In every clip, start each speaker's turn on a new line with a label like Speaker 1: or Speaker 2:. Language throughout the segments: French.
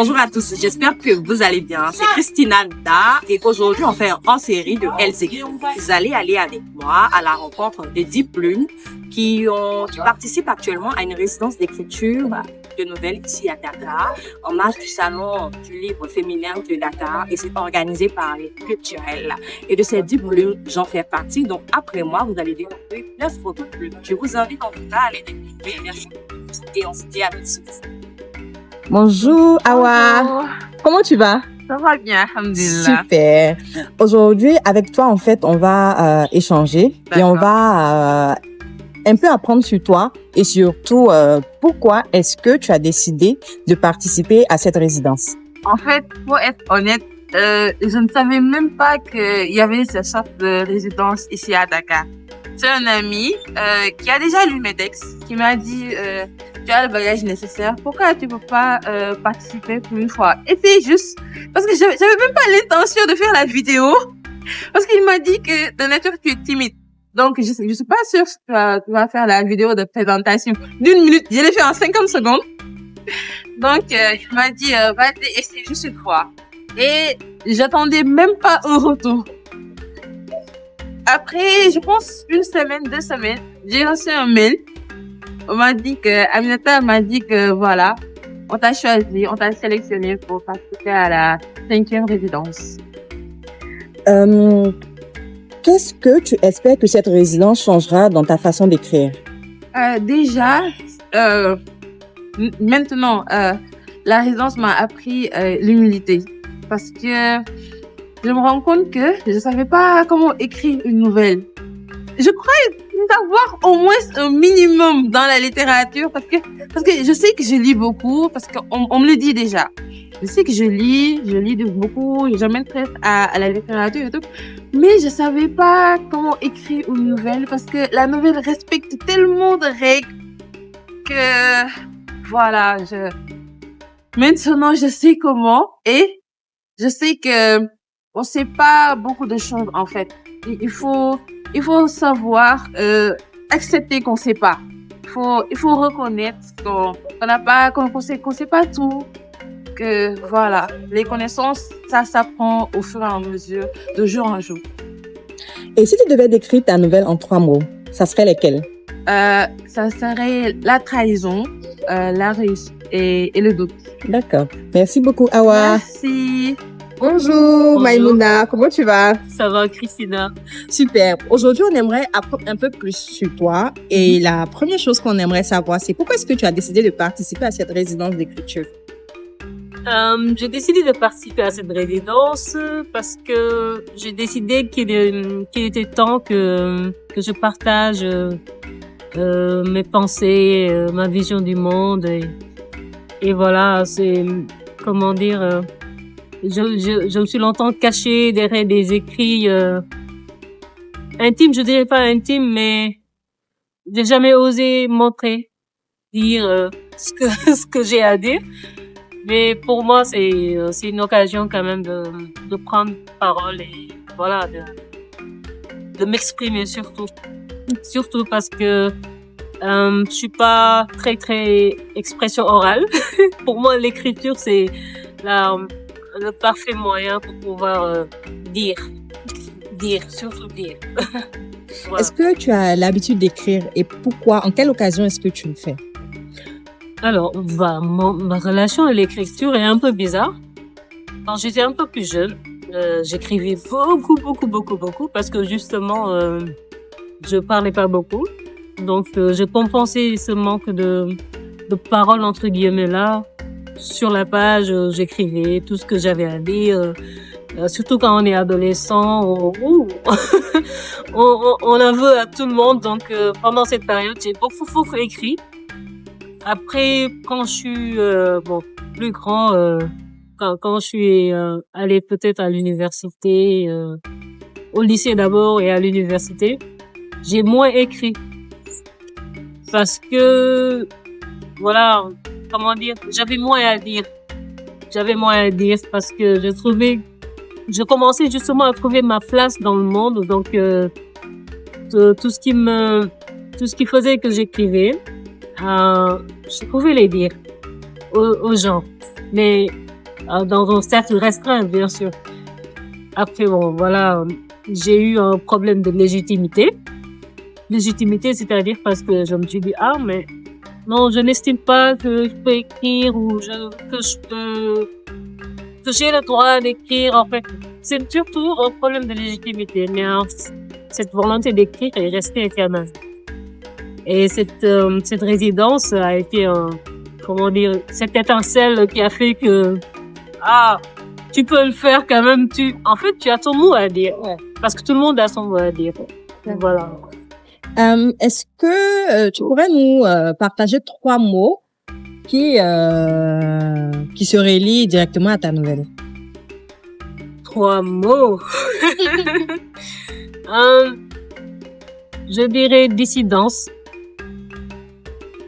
Speaker 1: Bonjour à tous, j'espère que vous allez bien. C'est Christina Da et aujourd'hui on fait un hors-série de Elles écrivent. Vous allez aller avec moi à la rencontre des 10 plumes qui participent actuellement à une résidence d'écriture de nouvelles ici à Dakar, en marge du salon du livre féminin de Dakar, et c'est organisé par les culturels. Et de ces 10 plumes, j'en fais partie. Donc après moi, vous allez découvrir 9 autres plumes. Je vous invite en tout cas à les découvrir. Merci. Et on se dit à tout de suite.
Speaker 2: Bonjour Awa,
Speaker 3: Bonjour.
Speaker 2: Comment tu vas?
Speaker 3: Ça va bien, alhamdulillah.
Speaker 2: Super. Aujourd'hui, avec toi, en fait, on va échanger et on va un peu apprendre sur toi et surtout pourquoi est-ce que tu as décidé de participer à cette résidence?
Speaker 3: En fait, pour être honnête, je ne savais même pas qu'il y avait cette sorte de résidence ici à Dakar. C'est un ami qui a déjà lu mes textes, qui m'a dit tu as le bagage nécessaire, pourquoi tu peux pas participer pour une fois? Et c'est juste parce que j'avais même pas l'intention de faire la vidéo, parce qu'il m'a dit que de nature tu es timide. Donc je suis pas sûre que tu vas faire la vidéo de présentation d'1 minute. Je l'ai fait en 50 secondes. Donc il m'a dit vas-y, essaie juste une fois. Et j'attendais même pas un retour. Après, je pense 1 semaine, 2 semaines, j'ai reçu un mail. On m'a dit que, Aminata m'a dit que voilà, on t'a choisi, on t'a sélectionné pour participer à la 5e résidence.
Speaker 2: Qu'est-ce que tu espères que cette résidence changera dans ta façon d'écrire?
Speaker 3: Déjà, maintenant, la résidence m'a appris l'humilité, parce que je me rends compte que je savais pas comment écrire une nouvelle. Je crois d'avoir au moins un minimum dans la littérature, parce que je sais que je lis beaucoup, parce qu'on me le dit déjà. Je sais que je lis beaucoup, je m'intéresse à la littérature et tout, mais je savais pas comment écrire une nouvelle, parce que la nouvelle respecte tellement de règles que voilà, maintenant je sais comment, et je sais que on sait pas beaucoup de choses en fait. Il faut savoir accepter qu'on sait pas. Il faut reconnaître qu'on n'a pas, qu'on sait pas tout. Que voilà, les connaissances, ça s'apprend au fur et à mesure, de jour en jour.
Speaker 2: Et si tu devais décrire ta nouvelle en 3 mots, ça serait lesquels?
Speaker 3: Ça serait la trahison, la réussite et le doute.
Speaker 2: D'accord. Merci beaucoup Awa.
Speaker 3: Merci.
Speaker 2: Bonjour Maïmouna, comment tu vas?
Speaker 1: Ça va, Christina?
Speaker 2: Super. Aujourd'hui, on aimerait apprendre un peu plus sur toi. Et la première chose qu'on aimerait savoir, c'est pourquoi est-ce que tu as décidé de participer à cette résidence d'écriture?
Speaker 4: J'ai décidé de participer à cette résidence parce que j'ai décidé qu'il était temps que je partage mes pensées, ma vision du monde et voilà, c'est comment dire. Je me suis longtemps cachée derrière des écrits intimes, je dirais pas intimes, mais j'ai jamais osé montrer, dire ce que j'ai à dire. Mais pour moi, c'est une occasion quand même de prendre parole et voilà, de m'exprimer surtout parce que je suis pas très expression orale. Pour moi, l'écriture c'est le parfait moyen pour pouvoir surtout dire. Voilà.
Speaker 2: Est-ce que tu as l'habitude d'écrire et pourquoi, en quelle occasion est-ce que tu le fais?
Speaker 4: Alors, ma relation à l'écriture est un peu bizarre. Quand j'étais un peu plus jeune, j'écrivais beaucoup parce que justement, je parlais pas beaucoup. Donc, je compensais ce manque de paroles entre guillemets là. Sur la page, j'écrivais tout ce que j'avais à dire. Surtout quand on est adolescent, on en veut à tout le monde. Donc, pendant cette période, j'ai beaucoup écrit. Après, quand je suis plus grand, quand je suis allée peut-être à l'université, au lycée d'abord et à l'université, j'ai moins écrit parce que voilà, comment dire, j'avais moins à dire parce que je commençais justement à trouver ma place dans le monde, donc tout ce qui faisait que j'écrivais, je pouvais les dire aux gens. Mais dans un cercle restreint, bien sûr. Après, bon, voilà, j'ai eu un problème de légitimité. Légitimité, c'est-à-dire parce que je me suis dit, ah, mais non, je n'estime pas que je peux écrire ou que j'ai le droit d'écrire. En fait, c'est surtout un problème de légitimité. Mais cette volonté d'écrire est restée éternelle. Et cette résidence a été comment dire, cette étincelle qui a fait que, ah, tu peux le faire quand même, en fait, tu as ton mot à dire.
Speaker 2: Ouais.
Speaker 4: Parce que tout le monde a son mot à dire. Voilà.
Speaker 2: Est-ce que tu pourrais nous partager 3 mots qui se relient directement à ta nouvelle?
Speaker 4: 3 mots. Je dirais dissidence.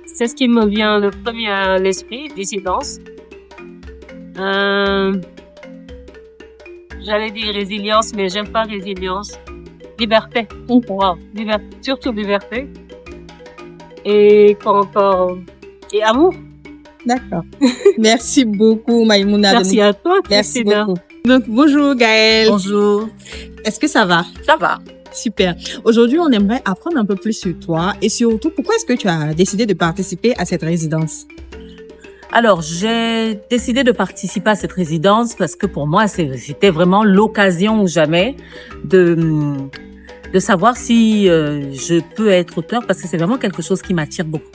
Speaker 4: C'est ce qui me vient le premier à l'esprit, dissidence. J'allais dire résilience, mais j'aime pas résilience. Liberté. Wow. Liberté. Surtout liberté. Et quoi encore? Et amour.
Speaker 2: D'accord. Merci beaucoup, Maïmouna.
Speaker 4: Merci à toi,
Speaker 2: Merci
Speaker 4: Christina.
Speaker 2: beaucoup. Donc, bonjour, Gaëlle.
Speaker 1: Bonjour.
Speaker 2: Est-ce que ça va?
Speaker 1: Ça va.
Speaker 2: Super. Aujourd'hui, on aimerait apprendre un peu plus sur toi et surtout, pourquoi est-ce que tu as décidé de participer à cette résidence?
Speaker 5: Alors, j'ai décidé de participer à cette résidence parce que pour moi, c'était vraiment l'occasion ou jamais de savoir si je peux être auteur, parce que c'est vraiment quelque chose qui m'attire beaucoup.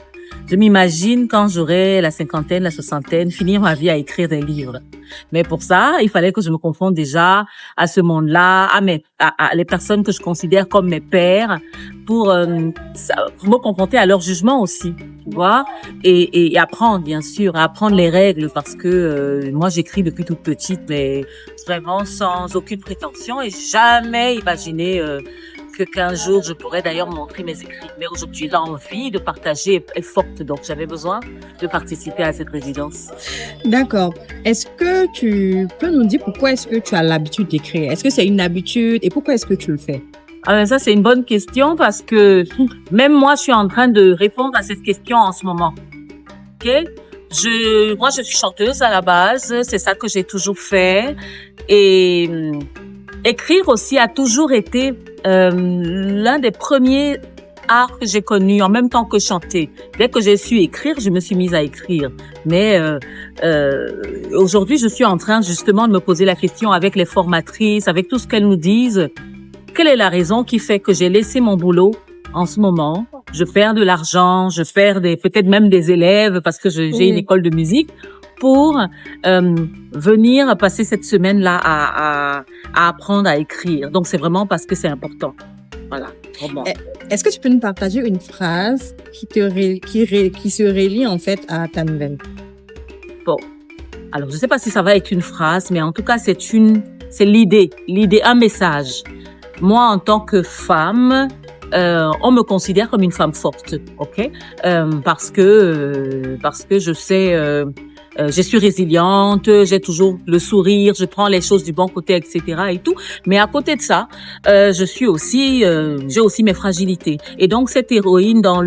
Speaker 5: Je m'imagine quand j'aurai la cinquantaine, la soixantaine, finir ma vie à écrire des livres. Mais pour ça, il fallait que je me confronte déjà à ce monde-là, à les personnes que je considère comme mes pairs, pour me confronter à leur jugement aussi, tu vois, et apprendre, bien sûr, à apprendre les règles, parce que moi, j'écris depuis toute petite, mais vraiment sans aucune prétention, et jamais imaginé qu'un jour je pourrais d'ailleurs montrer mes écrits. Mais aujourd'hui, l'envie de partager est forte, donc j'avais besoin de participer à cette résidence.
Speaker 2: D'accord. Est-ce que tu peux nous dire pourquoi est-ce que tu as l'habitude d'écrire? Est-ce que c'est une habitude et pourquoi est-ce que tu le fais?
Speaker 5: Ah, ça, c'est une bonne question parce que même moi, je suis en train de répondre à cette question en ce moment. Ok? Moi, je suis chanteuse à la base. C'est ça que j'ai toujours fait. Et écrire aussi a toujours été l'un des premiers arts que j'ai connus en même temps que chanter. Dès que j'ai su écrire, je me suis mise à écrire. Mais aujourd'hui, je suis en train justement de me poser la question avec les formatrices, avec tout ce qu'elles nous disent. Quelle est la raison qui fait que j'ai laissé mon boulot en ce moment? Je perds de l'argent, je perds peut-être même des élèves parce que j'ai une école de musique pour venir passer cette semaine-là à apprendre à écrire. Donc, c'est vraiment parce que c'est important. Voilà. Vraiment.
Speaker 2: Est-ce que tu peux nous partager une phrase qui se relie en fait à ta nouvelle?
Speaker 5: Bon. Alors, je sais pas si ça va être une phrase, mais en tout cas, c'est l'idée, un message. Moi, en tant que femme, on me considère comme une femme forte, ok? Parce que je sais, je suis résiliente, j'ai toujours le sourire, je prends les choses du bon côté, etc. et tout. Mais à côté de ça, j'ai aussi mes fragilités. Et donc cette héroïne dans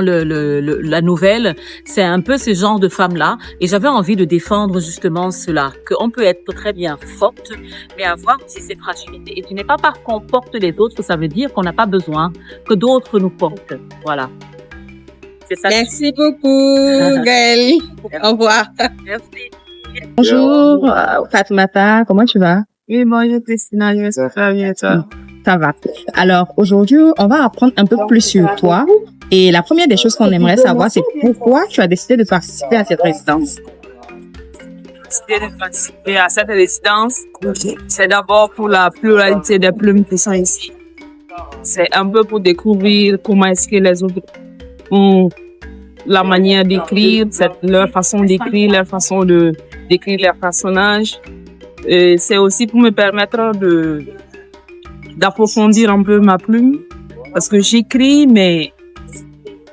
Speaker 5: la nouvelle, c'est un peu ce genre de femme-là. Et j'avais envie de défendre justement cela, qu'on peut être très bien forte, mais avoir aussi ses fragilités. Et ce n'est pas parce qu'on porte les autres que ça veut dire qu'on n'a pas besoin que d'autres nous portent. Voilà. C'est ça.
Speaker 2: Merci beaucoup, Gaëlle. Au revoir.
Speaker 5: Merci.
Speaker 2: Bonjour, Fatoumata, comment tu vas?
Speaker 3: Oui, bonjour Christina, je vais super bien, toi.
Speaker 2: Ça va. Alors, aujourd'hui, on va apprendre un peu plus sur toi. Et la première des choses qu'on aimerait savoir, c'est pourquoi tu as décidé de participer à cette résidence.
Speaker 6: Décidé de participer à cette résidence, c'est d'abord pour la pluralité des plumes qui sont ici. C'est un peu pour découvrir comment est-ce que les autres ont la manière d'écrire, leur façon d'écrire, leur façon de d'écrire leurs personnages. Et c'est aussi pour me permettre d'approfondir un peu ma plume, parce que j'écris, mais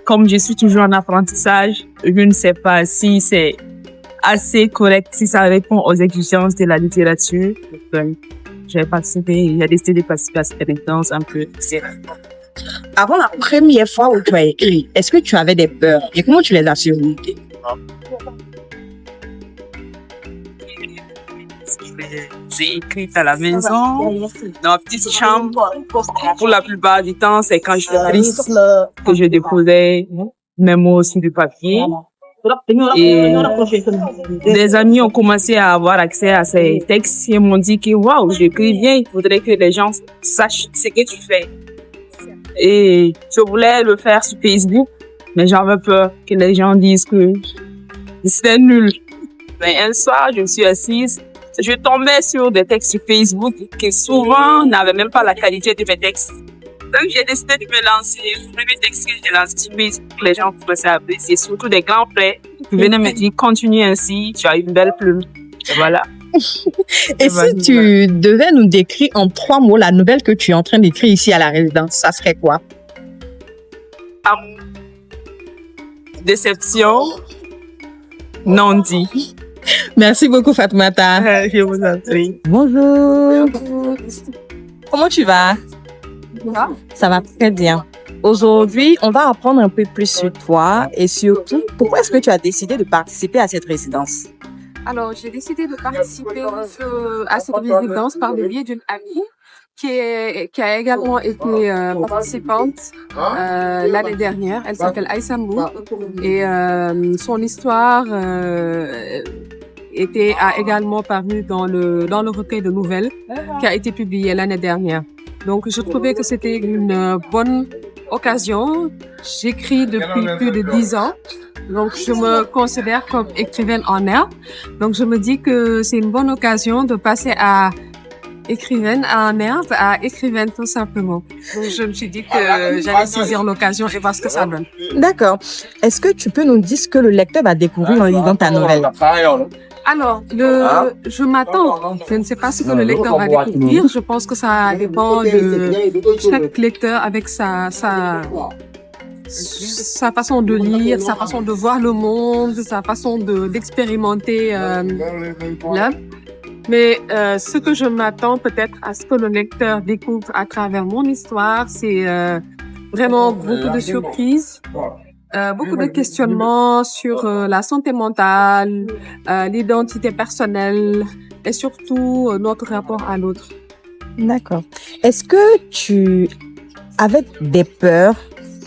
Speaker 6: comme je suis toujours en apprentissage, je ne sais pas si c'est assez correct, si ça répond aux exigences de la littérature. Donc, j'ai décidé de participer à cette résidence un peu.
Speaker 2: Avant la première fois où tu as écrit, est-ce que tu avais des peurs et comment tu les as surmontées?
Speaker 6: J'ai écrit à la maison, dans ma petite chambre. Pour la plupart du temps, c'est quand je suis triste que je déposais mes mots sur du papier. Et des amis ont commencé à avoir accès à ces textes et m'ont dit que waouh, j'écris bien, il faudrait que les gens sachent ce que tu fais. Et je voulais le faire sur Facebook, mais j'avais peur que les gens disent que c'était nul. Mais un soir, je me suis assise, je tombais sur des textes sur Facebook qui souvent n'avaient même pas la qualité de mes textes. Donc j'ai décidé de me lancer. Le premier texte que j'ai lancé sur Facebook, les gens commençaient à apprécier, surtout des grands frères qui venaient me dire continue ainsi, tu as une belle plume. Et voilà.
Speaker 2: Et si tu devais nous décrire en 3 mots la nouvelle que tu es en train d'écrire ici à la résidence, ça serait quoi?
Speaker 6: Amour, déception, non dit.
Speaker 2: Merci beaucoup, Fatoumata.
Speaker 6: Je vous en prie.
Speaker 2: Bonjour. Comment tu vas? Ça va très bien. Aujourd'hui, on va apprendre un peu plus sur toi et surtout, pourquoi est-ce que tu as décidé de participer à cette résidence?
Speaker 3: Alors, j'ai décidé de participer à cette résidence par le biais d'une amie qui a également été participante l'année dernière. Elle s'appelle Aïssa Mbou et son histoire a également paru dans le recueil de nouvelles qui a été publié l'année dernière. Donc, je trouvais que c'était une bonne occasion. J'écris depuis plus de 10 ans. Donc, je me considère comme écrivaine en herbe. Donc, je me dis que c'est une bonne occasion de passer à écrivaine en herbe à écrivaine tout simplement. Donc, je me suis dit que j'allais saisir l'occasion et voir ce que ça donne.
Speaker 2: D'accord. Est-ce que tu peux nous dire ce que le lecteur va découvrir en lisant ta nouvelle?
Speaker 3: Alors, je m'attends. Je ne sais pas ce que le lecteur va découvrir. Je pense que ça dépend de chaque lecteur avec sa façon de lire, sa façon de voir le monde, sa façon d'expérimenter l'œuvre. Mais ce que je m'attends peut-être à ce que le lecteur découvre à travers mon histoire, c'est vraiment beaucoup de surprises. Beaucoup de questionnements sur la santé mentale, l'identité personnelle et surtout notre rapport à l'autre.
Speaker 2: D'accord. Est-ce que tu avais des peurs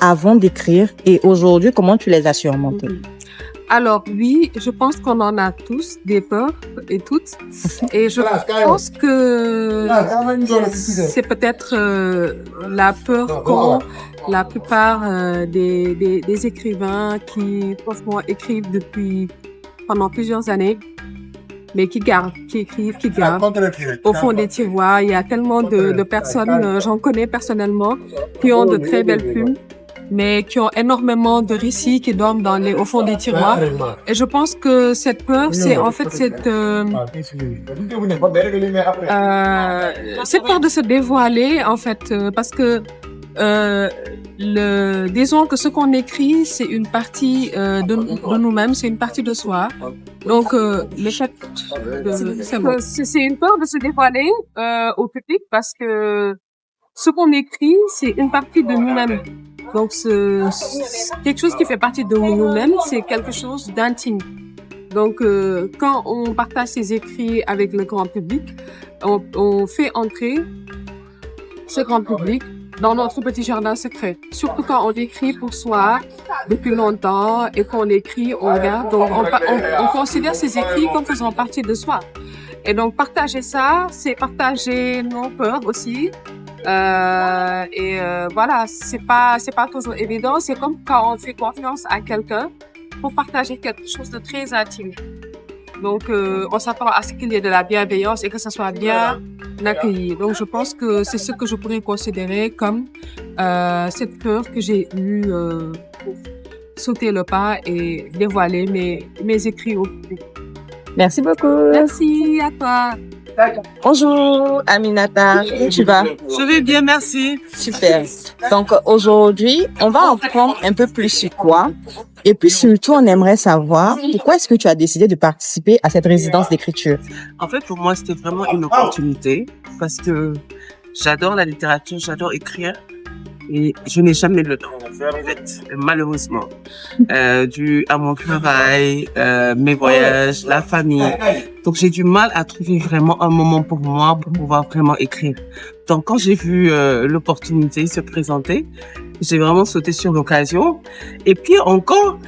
Speaker 2: avant d'écrire et aujourd'hui, comment tu les as surmontées?
Speaker 3: Alors oui, je pense qu'on en a tous des peurs et toutes. Et je pense que c'est peut-être la peur qu'ont la plupart des écrivains qui franchement écrivent pendant plusieurs années, mais qui écrivent au fond des tiroirs. Il y a tellement de personnes, j'en connais personnellement, qui ont de très belles plumes, mais qui ont énormément de récits qui dorment au fond des tiroirs. Et je pense que cette peur, c'est en fait cette peur de se dévoiler, en fait, parce que disons que ce qu'on écrit, c'est une partie de nous-mêmes, c'est une partie de soi. Donc, c'est une peur de se dévoiler au public parce que ce qu'on écrit, c'est une partie de nous-mêmes. Donc, quelque chose qui fait partie de nous-mêmes, c'est quelque chose d'intime. Donc, quand on partage ses écrits avec le grand public, on fait entrer ce grand public dans notre petit jardin secret. Surtout quand on écrit pour soi depuis longtemps et qu'on écrit, on regarde. Donc, on considère ces écrits comme faisant partie de soi. Et donc, partager ça, c'est partager nos peurs aussi. Voilà, c'est pas toujours évident. C'est comme quand on fait confiance à quelqu'un pour partager quelque chose de très intime. Donc, on s'attend à ce qu'il y ait de la bienveillance et que ça soit bien accueilli. Donc, je pense que c'est ce que je pourrais considérer comme cette peur que j'ai eue pour sauter le pas et dévoiler mes écrits au public.
Speaker 2: Merci beaucoup.
Speaker 3: Merci à toi.
Speaker 2: Bonjour Aminata, comment tu vas?
Speaker 7: Je vais bien, merci.
Speaker 2: Super. Donc aujourd'hui, on va apprendre un peu plus sur toi. Et puis surtout, on aimerait savoir pourquoi est-ce que tu as décidé de participer à cette résidence d'écriture?
Speaker 7: En fait, pour moi, c'était vraiment une opportunité parce que j'adore la littérature, j'adore écrire et je n'ai jamais le temps. en fait, malheureusement, dû à mon travail, mes voyages, la famille. Donc, j'ai du mal à trouver vraiment un moment pour moi pour pouvoir vraiment écrire. Donc, quand j'ai vu l'opportunité se présenter, j'ai vraiment sauté sur l'occasion. Et puis encore,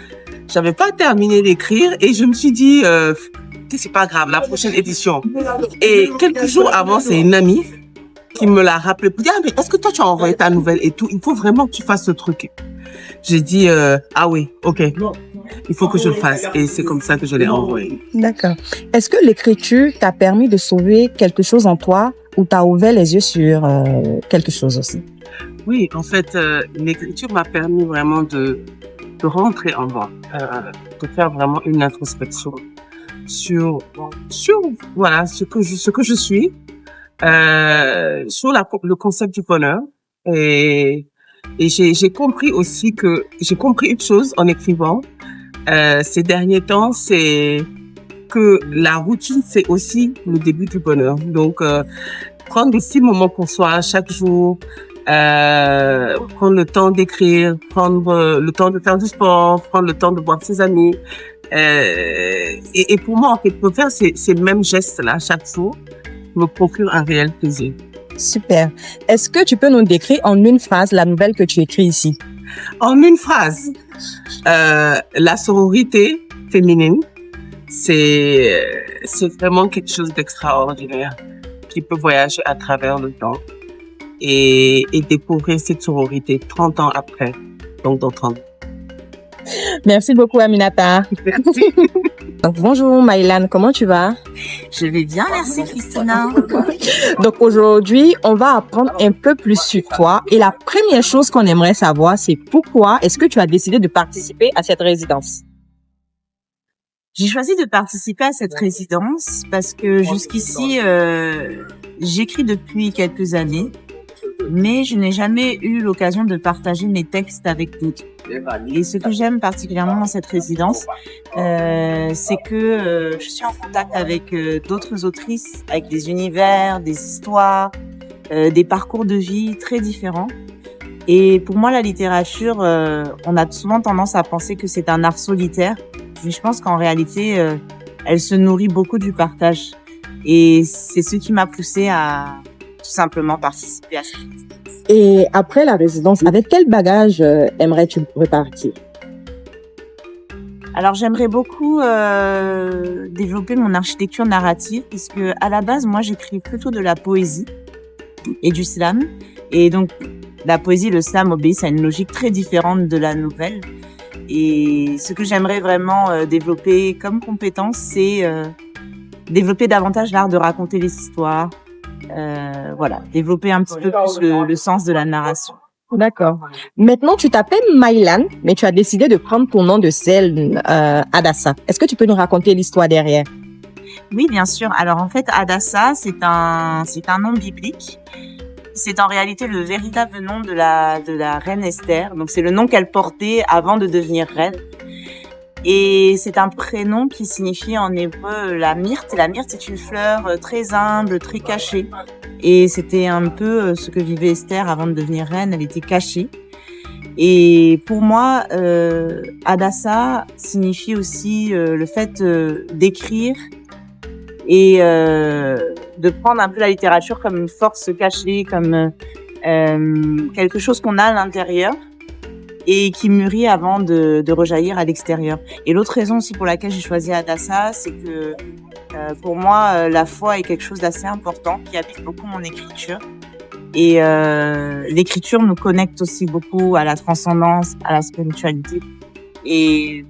Speaker 7: j'avais pas terminé d'écrire et je me suis dit, c'est pas grave, la prochaine édition. Et quelques jours avant, c'est une amie qui me l'a rappelé pour dire, ah, mais est-ce que toi tu as envoyé ta nouvelle et tout? Il faut vraiment que tu fasses ce truc. J'ai dit, ah oui, ok. Il faut que je le fasse. Et c'est comme ça que je l'ai envoyé.
Speaker 2: D'accord. Est-ce que l'écriture t'a permis de sauver quelque chose en toi ou t'as ouvert les yeux sur quelque chose aussi?
Speaker 7: Oui, en fait, l'écriture m'a permis vraiment de rentrer en moi, de faire vraiment une introspection sur voilà ce que je suis, sur le concept du bonheur et j'ai compris aussi que j'ai compris une chose en écrivant ces derniers temps, c'est que la routine c'est aussi le début du bonheur. Donc prendre des petits moments pour soi chaque jour, prendre le temps d'écrire, prendre le temps de faire du sport, prendre le temps de voir ses amis. Et pour moi, en fait, pour faire ces mêmes gestes-là chaque jour me procure un réel plaisir.
Speaker 2: Super. Est-ce que tu peux nous décrire en une phrase la nouvelle que tu écris ici?
Speaker 7: En une phrase, la sororité féminine, c'est vraiment quelque chose d'extraordinaire qui peut voyager à travers le temps et découvrir cette sororité 30 ans après, donc dans 30 ans.
Speaker 2: Merci beaucoup, Aminata. Donc, bonjour, Maïlan, comment tu vas?
Speaker 8: Je vais bien, merci Christina.
Speaker 2: Donc, aujourd'hui, on va apprendre un peu plus sur toi. Et la première chose qu'on aimerait savoir, c'est pourquoi est-ce que tu as décidé de participer à cette résidence?
Speaker 8: J'ai choisi de participer à cette résidence parce que jusqu'ici, j'écris depuis quelques années, mais je n'ai jamais eu l'occasion de partager mes textes avec d'autres. Et ce que j'aime particulièrement dans cette résidence, c'est que je suis en contact avec d'autres autrices, avec des univers, des histoires, des parcours de vie très différents. Et pour moi, la littérature, on a souvent tendance à penser que c'est un art solitaire, mais je pense qu'en réalité, elle se nourrit beaucoup du partage. Et c'est ce qui m'a poussée à tout simplement participer à cette résidence.
Speaker 2: Et après la résidence, avec quel bagage aimerais-tu repartir?
Speaker 8: Alors, j'aimerais beaucoup développer mon architecture narrative, puisque à la base, moi, j'écris plutôt de la poésie et du slam. Et donc, la poésie, le slam obéissent à une logique très différente de la nouvelle. Et ce que j'aimerais vraiment développer comme compétence, c'est développer davantage l'art de raconter les histoires. Voilà, développer un petit peu plus le sens de la narration.
Speaker 2: D'accord. Maintenant, tu t'appelles Maïlan, mais tu as décidé de prendre ton nom de scène, Adassa. Est-ce que tu peux nous raconter l'histoire derrière?
Speaker 8: Oui, bien sûr. Alors, en fait, Adassa, c'est un nom biblique. C'est en réalité le véritable nom de la reine Esther. Donc, c'est le nom qu'elle portait avant de devenir reine. Et c'est un prénom qui signifie en hébreu la myrte. Et la myrte, c'est une fleur très humble, très cachée. Et c'était un peu ce que vivait Esther avant de devenir reine. Elle était cachée. Et pour moi, Adassa signifie aussi le fait d'écrire et de prendre un peu la littérature comme une force cachée, comme quelque chose qu'on a à l'intérieur et qui mûrit avant de rejaillir à l'extérieur. Et l'autre raison aussi pour laquelle j'ai choisi Adassa, c'est que pour moi, la foi est quelque chose d'assez important qui habite beaucoup mon écriture. Et l'écriture nous connecte aussi beaucoup à la transcendance, à la spiritualité. Et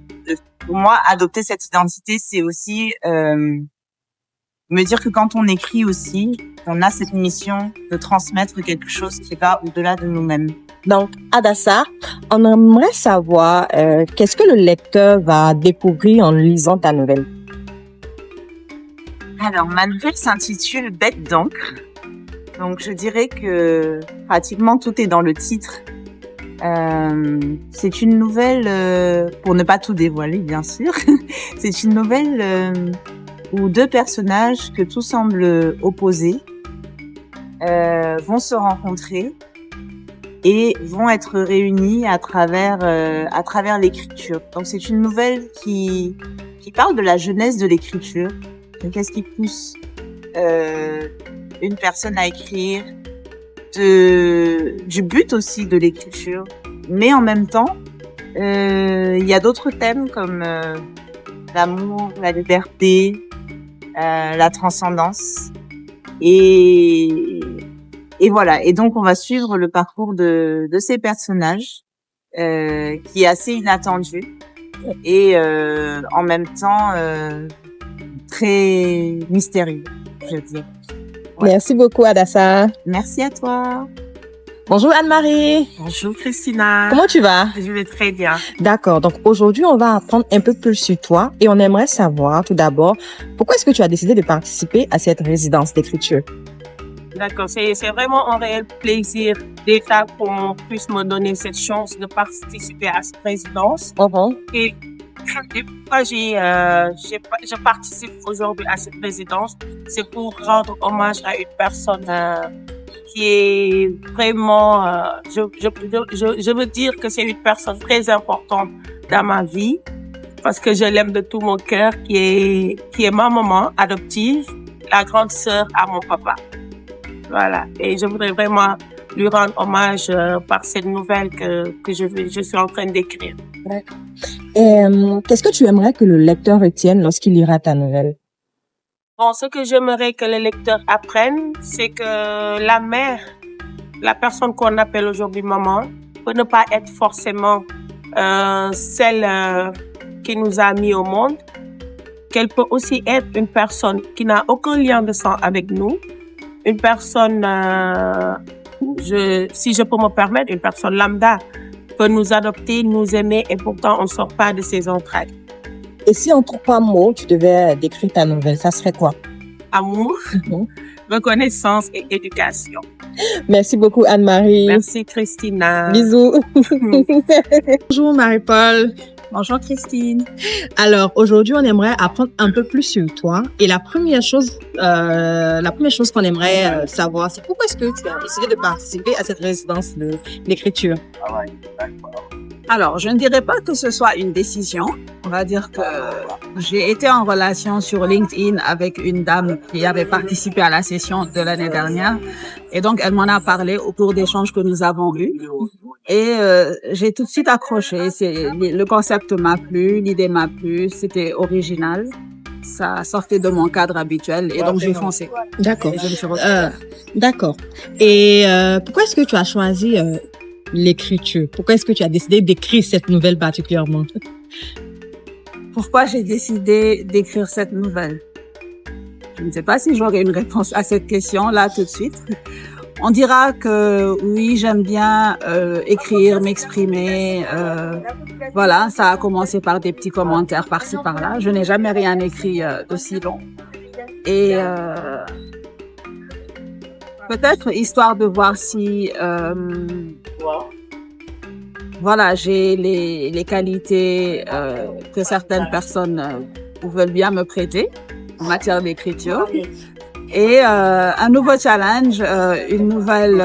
Speaker 8: pour moi, adopter cette identité, c'est aussi me dire que quand on écrit aussi, on a cette mission de transmettre quelque chose qui va au-delà de nous-mêmes.
Speaker 2: Donc, Adassa, on aimerait savoir qu'est-ce que le lecteur va découvrir en lisant ta nouvelle?
Speaker 8: Alors, ma nouvelle s'intitule Bête d'encre. Donc, je dirais que pratiquement tout est dans le titre. C'est une nouvelle, pour ne pas tout dévoiler, bien sûr, c'est une nouvelle où deux personnages que tout semble opposés vont se rencontrer et vont être réunies à travers l'écriture. Donc c'est une nouvelle qui parle de la jeunesse de l'écriture. Donc qu'est-ce qui pousse une personne à écrire, du but aussi de l'écriture, mais en même temps il y a d'autres thèmes comme l'amour, la liberté, la transcendance et voilà. Et donc on va suivre le parcours de ces personnages qui est assez inattendu et en même temps très mystérieux, je dis.
Speaker 2: Merci beaucoup, Adassa.
Speaker 8: Merci à toi.
Speaker 2: Bonjour Anne-Marie.
Speaker 7: Bonjour Christina.
Speaker 2: Comment tu vas?
Speaker 7: Je vais très bien.
Speaker 2: D'accord. Donc aujourd'hui, on va apprendre un peu plus sur toi et on aimerait savoir tout d'abord pourquoi est-ce que tu as décidé de participer à cette résidence d'écriture?
Speaker 7: D'accord, c'est vraiment un réel plaisir déjà qu'on puisse me donner cette chance de participer à cette résidence. Et pourquoi je participe aujourd'hui à cette résidence, c'est pour rendre hommage à une personne qui est vraiment, je veux dire que c'est une personne très importante dans ma vie parce que je l'aime de tout mon cœur, qui est ma maman adoptive, la grande sœur à mon papa. Voilà. Et je voudrais vraiment lui rendre hommage par cette nouvelle que je suis en train d'écrire.
Speaker 2: D'accord. Et qu'est-ce que tu aimerais que le lecteur retienne lorsqu'il lira ta nouvelle?
Speaker 7: Bon, ce que j'aimerais que le lecteur apprenne, c'est que la mère, la personne qu'on appelle aujourd'hui maman, peut ne pas être forcément celle qui nous a mis au monde. Qu'elle peut aussi être une personne qui n'a aucun lien de sang avec nous, une personne, si je peux me permettre, une personne lambda peut nous adopter, nous aimer et pourtant on ne sort pas de ses entrailles.
Speaker 2: Et si en 3 mots, tu devais décrire ta nouvelle, ça serait quoi?
Speaker 7: Amour, reconnaissance et éducation.
Speaker 2: Merci beaucoup Anne-Marie.
Speaker 7: Merci Christina.
Speaker 2: Bisous. Bonjour Marie-Paul. Bonjour Christine. Alors aujourd'hui, on aimerait apprendre un peu plus sur toi. Et la première chose qu'on aimerait savoir, c'est pourquoi est-ce que tu as décidé de participer à cette résidence d'écriture?
Speaker 9: Alors, je ne dirais pas que ce soit une décision. On va dire que j'ai été en relation sur LinkedIn avec une dame qui avait participé à la session de l'année dernière. Et donc, elle m'en a parlé au cours d'échanges que nous avons eus. Et j'ai tout de suite accroché. Le concept m'a plu, l'idée m'a plu, c'était original. Ça sortait de mon cadre habituel et donc j'ai foncé.
Speaker 2: D'accord.
Speaker 9: Et je me suis
Speaker 2: D'accord. Et pourquoi est-ce que tu as choisi l'écriture? Pourquoi est-ce que tu as décidé d'écrire cette nouvelle particulièrement?
Speaker 9: Pourquoi j'ai décidé d'écrire cette nouvelle? Je ne sais pas si j'aurai une réponse à cette question là tout de suite. On dira que oui, j'aime bien écrire, m'exprimer. Voilà, ça a commencé par des petits commentaires par-ci par-là. Je n'ai jamais rien écrit d'aussi long. Et peut-être histoire de voir si voilà, j'ai les qualités que certaines personnes veulent bien me prêter en matière d'écriture. Et un nouveau challenge, une nouvelle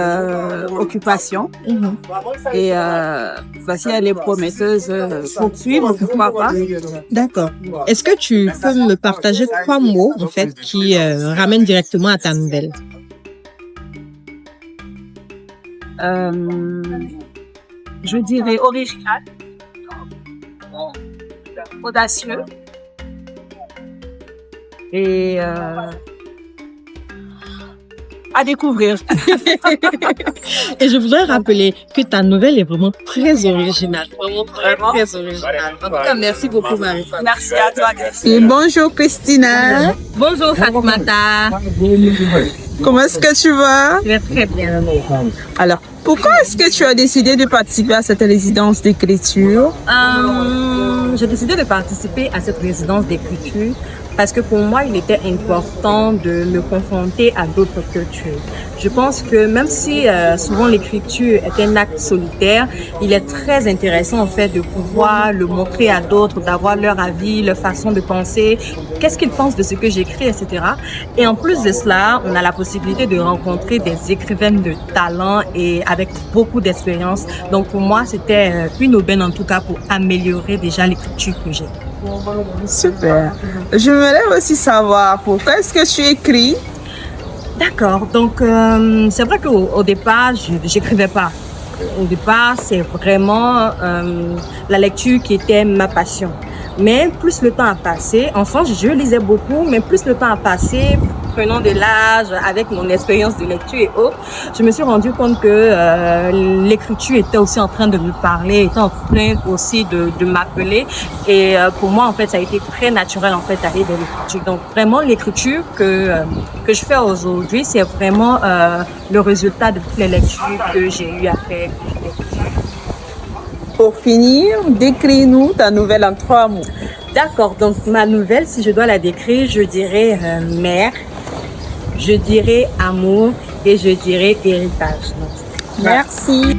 Speaker 9: occupation. Et voici, elle est prometteuse. Poursuivre, pourquoi pas.
Speaker 2: D'accord. Est-ce que tu peux me partager 3 mots, en fait, qui ramènent directement à ta nouvelle?
Speaker 9: Je dirais original, audacieux et à découvrir.
Speaker 2: Et je voudrais rappeler que ta nouvelle est vraiment très originale. Vraiment très originale. En tout cas, merci beaucoup, Marie.
Speaker 9: Merci à toi, Christine.
Speaker 10: Et bonjour Christina.
Speaker 2: Bonjour, Fatmata.
Speaker 10: Comment est-ce que tu vas?
Speaker 2: Je vais très bien.
Speaker 10: Alors, pourquoi est-ce que tu as décidé de participer à cette résidence d'écriture?
Speaker 2: J'ai décidé de participer à cette résidence d'écriture
Speaker 1: parce que pour moi, il était important de me confronter à d'autres cultures. Je pense que même si souvent l'écriture est un acte solitaire, il est très intéressant en fait de pouvoir le montrer à d'autres, d'avoir leur avis, leur façon de penser, qu'est-ce qu'ils pensent de ce que j'écris, etc. Et en plus de cela, on a la possibilité de rencontrer des écrivaines de talent et avec beaucoup d'expérience. Donc pour moi, c'était une aubaine en tout cas pour améliorer déjà l'écriture que j'ai.
Speaker 10: Super. J'aimerais aussi savoir pourquoi est-ce que tu écris?
Speaker 1: D'accord. Donc, c'est vrai qu'au départ, j'écrivais pas. Au départ, c'est vraiment la lecture qui était ma passion. Mais plus le temps a passé, enfant, je lisais beaucoup, mais plus le temps a passé, prenant de l'âge, avec mon expérience de lecture et autres, je me suis rendu compte que l'écriture était aussi en train de me parler, était en train aussi de m'appeler. Et pour moi, en fait, ça a été très naturel, en fait, d'aller dans l'écriture. Donc, vraiment, l'écriture que je fais aujourd'hui, c'est vraiment le résultat de toutes les lectures que j'ai eu à faire.
Speaker 10: Pour finir, décris-nous ta nouvelle en 3 mots.
Speaker 1: D'accord, donc ma nouvelle, si je dois la décrire, je dirais mère, je dirais amour et je dirais héritage.
Speaker 10: Merci.